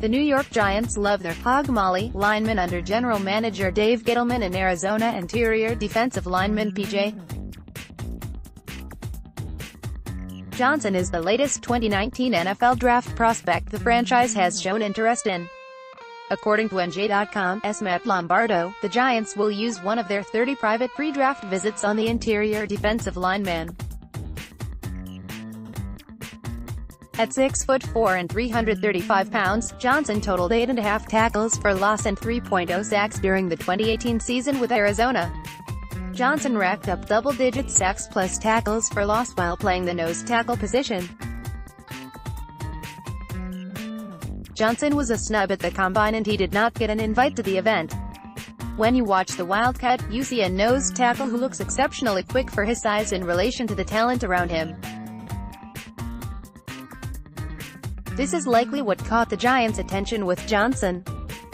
The New York Giants love their hog molly linemen under general manager Dave Gettleman and Arizona interior defensive lineman P.J. Johnson is the latest 2019 NFL draft prospect the franchise has shown interest in. According to NJ.com's Matt Lombardo, the Giants will use one of their 30 private pre-draft visits on the interior defensive lineman. At 6'4" and 335 pounds, Johnson totaled 8.5 tackles for loss and 3.0 sacks during the 2018 season with Arizona. Johnson racked up double-digit sacks plus tackles for loss while playing the nose tackle position. Johnson was a snub at the Combine and he did not get an invite to the event. When you watch the Wildcat, you see a nose tackle who looks exceptionally quick for his size in relation to the talent around him. This is likely what caught the Giants' attention with Johnson.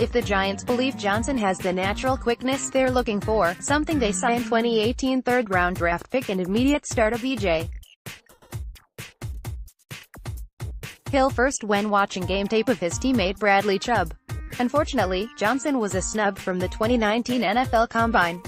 If the Giants believe Johnson has the natural quickness they're looking for, something they saw in 2018 third-round draft pick and immediate starter B.J. Hill first when watching game tape of his teammate Bradley Chubb. Unfortunately, Johnson was a snub from the 2019 NFL Combine.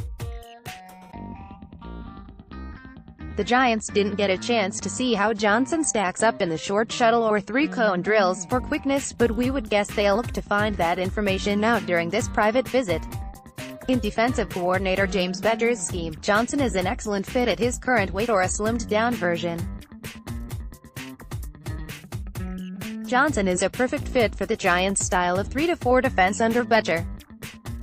The Giants didn't get a chance to see how Johnson stacks up in the short shuttle or three-cone drills for quickness, but we would guess they'll look to find that information out during this private visit. In defensive coordinator James Betcher's scheme, Johnson is an excellent fit at his current weight or a slimmed-down version. Johnson is a perfect fit for the Giants' style of 3-4 defense under Betcher.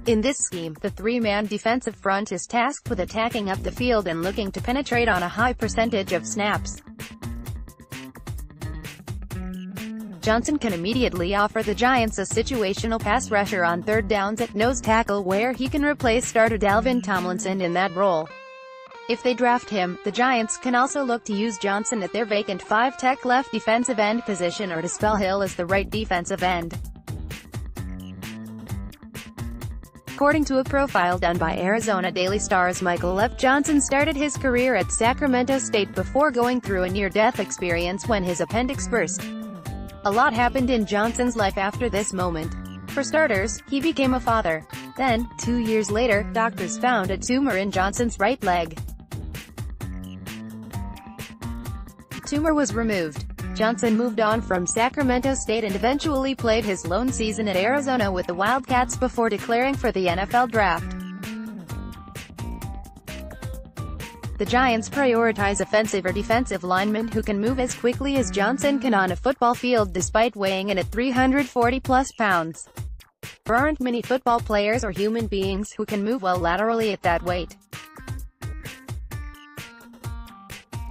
In this scheme, the three-man defensive front is tasked with attacking up the field and looking to penetrate on a high percentage of snaps. Johnson can immediately offer the Giants a situational pass rusher on third downs at nose tackle where he can replace starter Dalvin Tomlinson in that role. If they draft him, the Giants can also look to use Johnson at their vacant 5-tech left defensive end position or to spell Hill as the right defensive end. According to a profile done by Arizona Daily Star's Michael F. Johnson started his career at Sacramento State before going through a near-death experience when his appendix burst. A lot happened in Johnson's life after this moment. For starters, he became a father. Then, 2 years later, doctors found a tumor in Johnson's right leg. The tumor was removed. Johnson moved on from Sacramento State and eventually played his lone season at Arizona with the Wildcats before declaring for the NFL Draft. The Giants prioritize offensive or defensive linemen who can move as quickly as Johnson can on a football field despite weighing in at 340-plus pounds. There aren't many football players or human beings who can move well laterally at that weight.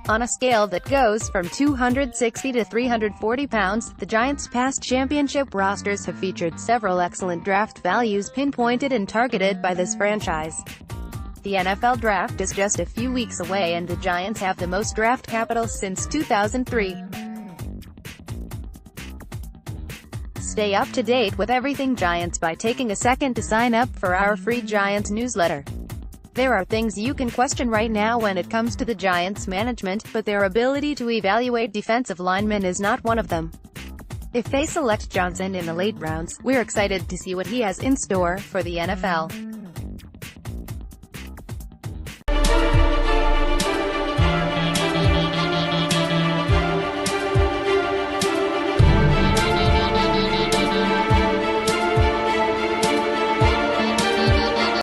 On a scale that goes from 260 to 340 pounds, the Giants' past championship rosters have featured several excellent draft values pinpointed and targeted by this franchise. The NFL Draft is just a few weeks away and the Giants have the most draft capital since 2003. Stay up to date with everything Giants by taking a second to sign up for our free Giants newsletter. There are things you can question right now when it comes to the Giants' management, but their ability to evaluate defensive linemen is not one of them. If they select Johnson in the late rounds, we're excited to see what he has in store for the NFL.